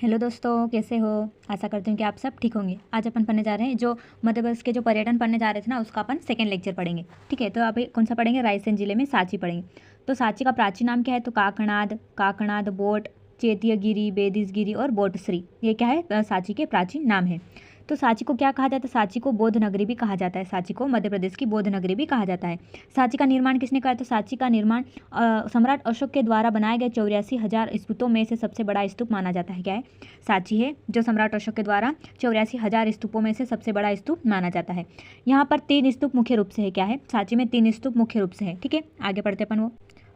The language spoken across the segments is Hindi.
हेलो दोस्तों, कैसे हो। आशा करती हूँ कि आप सब ठीक होंगे। आज अपन पढ़ने जा रहे हैं जो मध्य प्रदेश के जो पर्यटन पढ़ने जा रहे थे ना, उसका अपन सेकेंड लेक्चर पढ़ेंगे। ठीक है, तो अभी कौन सा पढ़ेंगे? रायसेन जिले में सांची पढ़ेंगे। तो सांची का प्राचीन नाम क्या है? तो काकनाद, बोट, चेतियगिरी, बेदिसगिरी और बोटश्री, ये क्या है? सांची के प्राचीन नाम है। तो सांची को क्या कहा जाता है? सांची को बौद्ध नगरी भी कहा जाता है। सांची को मध्य प्रदेश की बौद्ध नगरी भी कहा जाता है। सांची का निर्माण किसने करा? तो सांची का निर्माण सम्राट अशोक के द्वारा बनाए गए 84,000 स्तूपों में से सबसे बड़ा स्तूप माना जाता है। क्या है? सांची है जो सम्राट अशोक के द्वारा 84,000 स्तूपों में से सबसे बड़ा स्तूप माना जाता है। यहाँ पर 3 स्तूप मुख्य रूप से है। क्या है? सांची में 3 स्तूप मुख्य रूप से है। ठीक है, आगे पढ़ते अपन वो।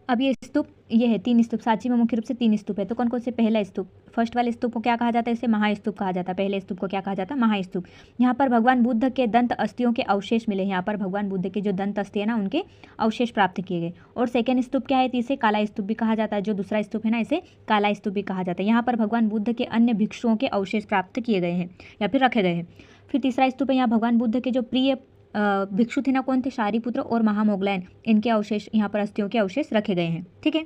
अब ये स्तूप ये है 3 स्तूप। सांची में मुख्य रूप से 3 स्तूप है। तो कौन कौन से? पहला स्तूप, फर्स्ट वाले स्तूप को क्या कहा जाता है? इसे महास्तूप कहा जाता है। पहले स्तूप को क्या कहा जाता है? महास्तूप। यहाँ पर भगवान बुद्ध के दंत अस्थियों के अवशेष मिले। यहाँ पर भगवान बुद्ध के जो दंत अस्थि है ना, उनके अवशेष प्राप्त किए गए। और सेकेंड स्तूप क्या है? तो इसे काला स्तूप भी कहा जाता है। जो दूसरा स्तूप है ना, इसे काला स्तूप भी कहा जाता है। यहाँ पर भगवान बुद्ध के अन्य भिक्षुओं के अवशेष प्राप्त किए गए हैं या फिर रखे गए हैं। फिर तीसरा स्तूप है, यहाँ भगवान बुद्ध के जो प्रिय भिक्षु थे ना, कौन थे? शारिपुत्र और महामोगलायन, इनके अवशेष यहाँ पर अस्थियों के अवशेष रखे गए हैं। ठीक है,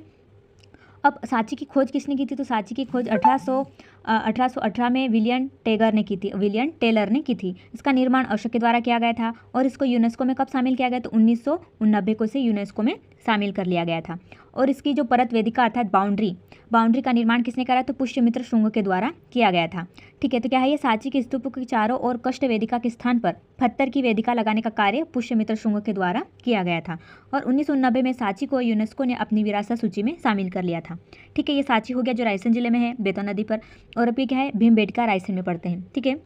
अब सांची की खोज किसने की थी? तो सांची की खोज 1818 में विलियम टेलर ने की थी। इसका निर्माण अशोक के द्वारा किया गया था और इसको यूनेस्को में कब शामिल किया गया? तो 1989 को से यूनेस्को में शामिल कर लिया गया था। और इसकी जो परत वेदिका अर्थात बाउंड्री का निर्माण किसने करा? तो पुष्यमित्र शुंग के द्वारा किया गया था। ठीक है, तो क्या है? ये सांची के स्तूप के चारों ओर कष्ट वेदिका के स्थान पर पत्थर की वेदिका लगाने का कार्य पुष्यमित्र शुंग के द्वारा किया गया था। और 1989 में सांची को यूनेस्को ने अपनी विरासत सूची में शामिल कर लिया था। ठीक है, ये सांची हो गया जो रायसेन जिले में है, बेतवा नदी पर। और अभी क्या है? भीमबेटका रायसेन में पढ़ते हैं। ठीक है,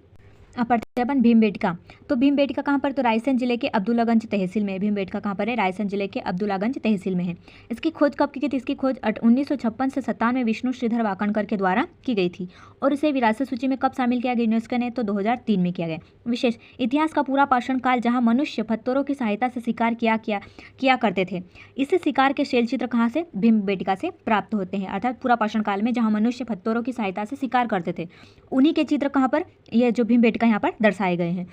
अब पढ़ते हैं अपन भीमबेटका। तो भीमबेटका कहाँ पर? तो रायसेन जिले के अब्दुल्लागंज तहसील में है। भीमबेटका कहाँ पर है? रायसेन जिले के अब्दुल्लागंज तहसील में है। इसकी खोज कब की गई थी? इसकी खोज 1956 से 57 में विष्णु श्रीधर वाकणकर के द्वारा की गई थी। और इसे विरासत सूची में कब शामिल किया गया यूनेस्को ने? तो 2003 में किया गया। विशेष इतिहास का पूरा पाषाण काल जहाँ मनुष्य पत्थरों की सहायता से शिकार किया करते थे। इस शिकार के शैल चित्र कहाँ से? भीमबेटका से प्राप्त होते हैं। अर्थात पूरा पाषाण काल में जहाँ मनुष्य पत्थरों की सहायता से शिकार करते थे, उन्हीं के चित्र कहाँ पर? ये जो भीमबेटका यहाँ पर दर्शाए गए हैं।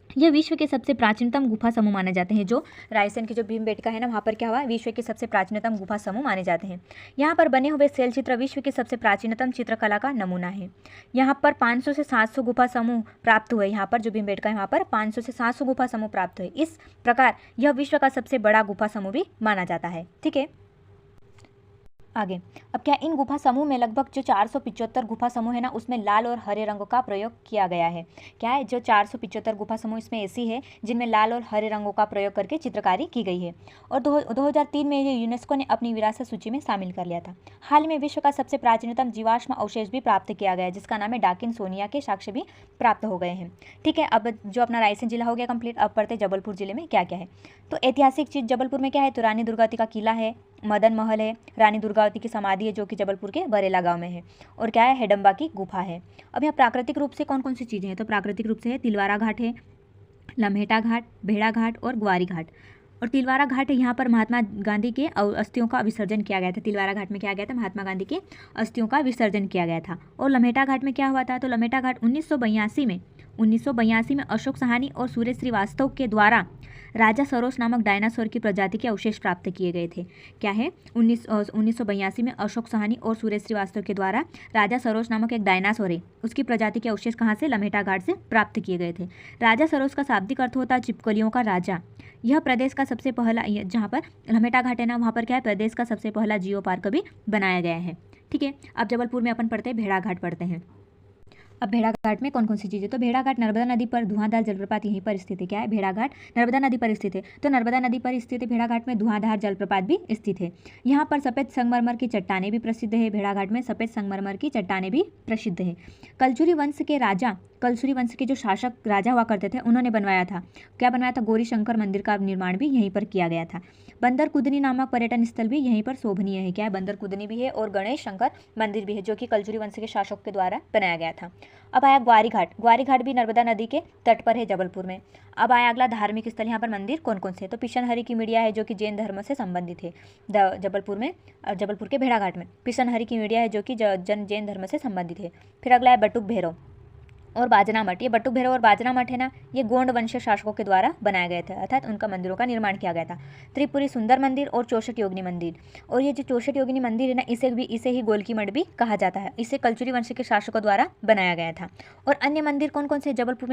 यह विश्व के सबसे प्राचीनतम गुफा समूह माने जाते हैं। जो रायसेन की जो भीमबेटका है ना, वहाँ पर क्या हुआ? विश्व के सबसे प्राचीनतम गुफा समूह माने जाते हैं। यहाँ पर बने हुए शैल चित्र विश्व के सबसे प्राचीनतम चित्रकला का नमूना है। यहाँ पर 500 से 700 गुफा समूह प्राप्त हुए। यहाँ पर जो भीमबेटका है, यहाँ पर 500 से 700 गुफा समूह प्राप्त हुए। इस प्रकार यह विश्व का सबसे बड़ा गुफा समूह भी माना जाता है। ठीक है, आगे अब क्या? इन गुफा समूह में लगभग जो 475 गुफा समूह है ना, उसमें लाल और हरे रंगों का प्रयोग किया गया है। क्या है? जो 475 गुफा समूह इसमें ऐसी है जिनमें लाल और हरे रंगों का प्रयोग करके चित्रकारी की गई है। और 2003 में ये यूनेस्को ने अपनी विरासत सूची में शामिल कर लिया था। हाल में विश्व का सबसे प्राचीनतम जीवाश्म अवशेष भी प्राप्त किया गया है, जिसका नाम है डाकिन सोनिया के साक्ष्य भी प्राप्त हो गए हैं। ठीक है, अब जो अपना रायसेन जिला हो गया कंप्लीट। अब पढ़ते जबलपुर जिले में क्या क्या है। तो ऐतिहासिक चीज जबलपुर में क्या है? तो रानी दुर्गावती का किला है, मदन महल है, रानी दुर्गावती की समाधि है जो कि जबलपुर के बरेला गांव में है। और क्या है? हेडम्बा की गुफा है। अब यहाँ प्राकृतिक रूप से कौन कौन सी चीज़ें हैं? तो प्राकृतिक रूप से है तिलवारा घाट है, लम्हेटा घाट, भेड़ा घाट और ग्वारी घाट। और तिलवारा घाट है, यहाँ पर महात्मा गांधी के अस्थियों का विसर्जन किया गया था। तिलवारा घाट में क्या गया था? महात्मा गांधी के अस्थियों का विसर्जन किया गया था। और लम्हेटा घाट में क्या हुआ था? तो लम्हेटा घाट 1982 में अशोक साहनी और सूर्य श्रीवास्तव के द्वारा राजा सरोस नामक डायनासोर की प्रजाति के अवशेष प्राप्त किए गए थे। क्या है? 1982 में अशोक साहनी और सूर्य श्रीवास्तव के द्वारा राजा सरोस नामक एक डायनासोर है, उसकी प्रजाति के अवशेष कहाँ से? लम्हेटा घाट से प्राप्त किए गए थे। राजा सरोस का शाब्दिक अर्थ होता है चिपकलियों का राजा। यह प्रदेश का सबसे पहला, जहाँ पर लम्हेटा घाट है ना, वहाँ पर क्या है? प्रदेश का सबसे पहला जियो पार्क भी बनाया गया है। ठीक है, अब जबलपुर में अपन पढ़ते हैं भेड़ा घाट पढ़ते हैं। अब भेड़ा घाट में कौन कौन सी चीज़ें? तो भेड़ा घाट नर्मदा नदी पर धुआंधार जलप्रपात यहीं पर स्थित है। क्या है? भेड़ा घाट नर्मदा नदी पर स्थित है। तो नर्मदा नदी पर स्थित है भेड़ा घाट में धुआंधार जलप्रपात भी स्थित है। यहाँ पर सफ़ेद संगमरमर की चट्टानें भी प्रसिद्ध है। भेड़ा घाट में सफ़ेद संगमरमर की चट्टानें भी प्रसिद्ध है। कलसुरी वंश के जो शासक राजा हुआ करते थे, उन्होंने बनवाया था। क्या बनवाया था? गौरी शंकर मंदिर का निर्माण भी यहीं पर किया गया था। बंदर कुदनी नामक पर्यटन स्थल भी यहीं पर शोभनीय है। क्या है? बंदर कुदनी भी है और गणेश शंकर मंदिर भी है, जो कि कलचुरी वंश के शासक के द्वारा बनाया गया था। अब आया ग्वारी घाट भी नर्मदा नदी के तट पर है जबलपुर में। अब आया अगला धार्मिक स्थल। यहाँ पर मंदिर कौन कौन से? तो पिशनहरि की मीडिया है जो कि जैन धर्म से संबंधित है। जबलपुर के भेड़ा घाट में पिशनहरि की मीडिया है जो कि जैन धर्म से संबंधित है। फिर अगला है बटुक भैरव। और बाजना मठ, ये बटुक भैरव और बाजना मठ है ना, ये गोंड वंशीय शासकों के द्वारा बनाया गया था, अर्थात उनका मंदिरों का निर्माण किया गया था। त्रिपुरी सुंदर मंदिर और चौसठ योगिनी मंदिर, और ये जो चौसठ योगिनी मंदिर है ना, इसे ही गोलकी मठ भी कहा जाता है। इसे कलचुरी वंश के शासकों द्वारा बनाया गया था। और अन्य मंदिर कौन कौन से जबलपुर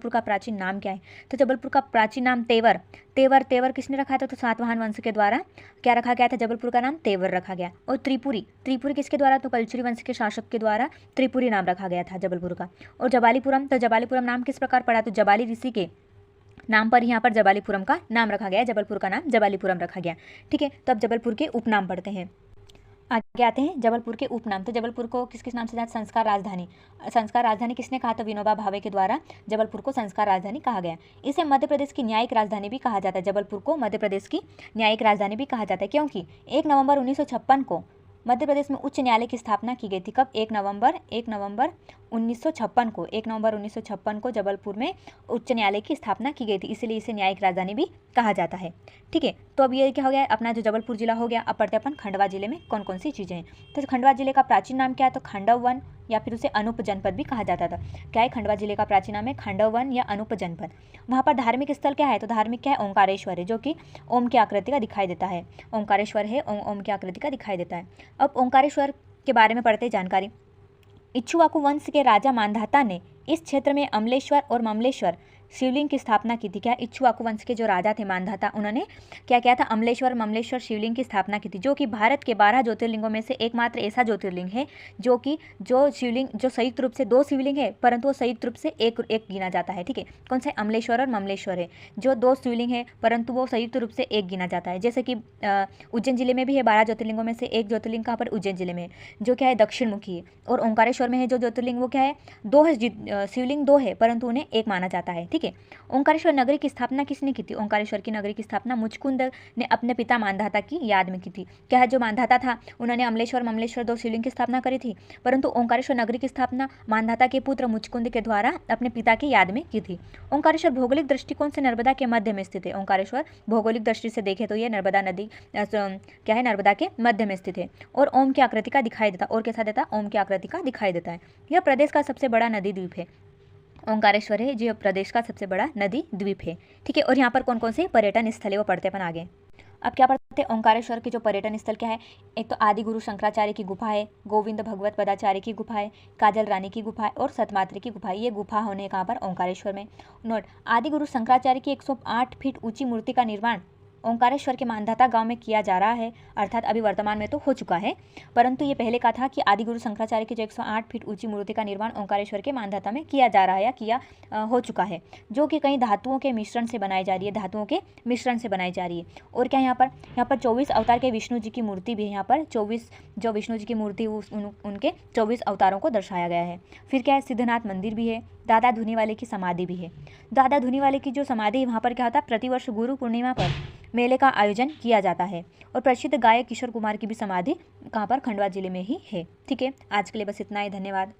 का प्राचीन नाम क्या है? तो जबलपुर का प्राचीन नाम तेवर। तेवर किसने रखा था? तो सातवाहन वंश के द्वारा क्या रखा गया था? जबलपुर का नाम तेवर रखा गया। और त्रिपुरी किसके द्वारा? तो कलचुरी वंश के शासक के द्वारा त्रिपुरी नाम रखा गया था जबलपुर का। और जबालीपुरम नाम किस प्रकार पड़ा? तो जबाली ऋषि के नाम पर यहाँ पर जबालीपुरम का नाम रखा गया, जबलपुर का नाम जबालीपुरम रखा गया। ठीक है, तो अब जबलपुर के उपनाम पढ़ते हैं। आगे आते हैं जबलपुर के उपनाम। तो जबलपुर को किस किस नाम से जाना? संस्कार राजधानी किसने कहा? तो विनोबा भावे के द्वारा जबलपुर को संस्कार राजधानी कहा गया। इसे मध्य प्रदेश की न्यायिक राजधानी भी कहा जाता है। जबलपुर को मध्य प्रदेश की न्यायिक राजधानी भी कहा जाता है, क्योंकि 1 नवंबर 1956 को मध्य प्रदेश में उच्च न्यायालय की स्थापना की गई थी। कब? 1 नवंबर 1956 को जबलपुर में उच्च न्यायालय की स्थापना की गई थी, इसलिए इसे न्यायिक राजधानी भी कहा जाता है। ठीक है, तो अब ये क्या हो गया? अपना जो जबलपुर जिला हो गया। अब पढ़ते अपन खंडवा जिले में कौन कौन सी चीज़ें हैं। तो खंडवा जिले का प्राचीन नाम क्या है? तो खांडव वन, या फिर उसे अनूप जनपद भी कहा जाता था। क्या है खंडवा जिले का प्राचीन नाम? है खांडव वन या अनूप जनपद। वहाँ पर धार्मिक स्थल क्या है? तो धार्मिक क्या है? ओंकारेश्वर है, जो कि ओम की आकृति का दिखाई देता है। ओंकारेश्वर है, ओम की आकृति का दिखाई देता है। अब ओंकारेश्वर के बारे में पढ़ते जानकारी। इक्ष्वाकु वंश के राजा मांधाता ने इस क्षेत्र में अमलेश्वर और ममलेश्वर शिवलिंग की स्थापना की थी। क्या? इक्ष्वाकु वंश के जो राजा थे मांधाता, उन्होंने क्या किया था? अमलेश्वर ममलेश्वर शिवलिंग की स्थापना की थी, जो कि भारत के 12 ज्योतिर्लिंगों में से एकमात्र ऐसा ज्योतिर्लिंग है जो संयुक्त रूप से 2 शिवलिंग है, परंतु वो संयुक्त रूप से एक गिना जाता है। ठीक है, कौन सा? अमलेश्वर और ममलेश्वर है, जो 2 शिवलिंग है, परंतु वो संयुक्त रूप से एक गिना जाता है। जैसे कि उज्जैन जिले में भी है 12 ज्योतिर्लिंगों में से एक ज्योतिर्लिंग कहाँ पर? उज्जैन जिले में, जो क्या है? दक्षिण मुखी है। और ओंकारेश्वर में है जो ज्योतिर्लिंग, वो क्या है? 2 है, शिवलिंग 2 है, परंतु उन्हें एक माना जाता है। ठीक है, ओंकारेश्वर नगरी की स्थापना किसने की थी? ओंकारेश्वर की नगरी की स्थापना मुचकुंद ने अपने पिता मांधाता की याद में की थी। क्या है? जो मांधाता था, उन्होंने अमलेश्वर ममलेश्वर 2 शिवलिंग की स्थापना करी थी, परंतु ओंकारेश्वर नगरी की स्थापना मांधाता के पुत्र मुचकुंद के द्वारा अपने पिता की याद में की थी। ओंकारेश्वर भौगोलिक दृष्टिकोण से नर्मदा के मध्य में स्थित है। ओंकारेश्वर भौगोलिक दृष्टि से देखें तो ये नर्मदा नदी क्या है? नर्मदा के मध्य में स्थित है, और ओम की आकृति का दिखाई देता। और कैसा देता? ओम की आकृति का दिखाई देता है। यह प्रदेश का सबसे बड़ा नदी द्वीप है। ओंकारेश्वर है जो प्रदेश का सबसे बड़ा नदी द्वीप है। ठीक है, और यहाँ पर कौन कौन से पर्यटन स्थल है वो पढ़ते अपन आगे। अब क्या पढ़ते हैं? ओंकारेश्वर के जो पर्यटन स्थल क्या है? एक तो आदि गुरु शंकराचार्य की गुफा है, गोविंद भगवत पदाचार्य की गुफा है, काजल रानी की गुफा है, और सतमात्री की गुफा है। ये गुफा होने कहाँ पर? ओंकारेश्वर में। नोट, आदि गुरु शंकराचार्य की 108 फीट ऊंची मूर्ति का निर्माण ओंकारेश्वर के मांधाता गांव में किया जा रहा है, अर्थात अभी वर्तमान में तो हो चुका है, परंतु ये पहले का था कि आदि गुरु शंकराचार्य की जो 108 फीट ऊंची मूर्ति का निर्माण ओंकारेश्वर के मांधाता में किया जा रहा है, या हो चुका है, जो कि कई धातुओं के मिश्रण से बनाई जा रही है, और क्या यहाँ पर 24 अवतार के विष्णु जी की मूर्ति भी है। यहाँ पर 24 जो विष्णु जी की मूर्ति उनके 24 अवतारों को दर्शाया गया है। फिर क्या है? सिद्धनाथ मंदिर भी है, दादा धुनीवाले की समाधि भी है। दादा धुनीवाले की जो समाधि वहाँ पर क्या होता है? प्रतिवर्ष गुरु पूर्णिमा पर मेले का आयोजन किया जाता है। और प्रसिद्ध गायक किशोर कुमार की भी समाधि कहाँ पर? खंडवा जिले में ही है। ठीक है, आज के लिए बस इतना ही, धन्यवाद।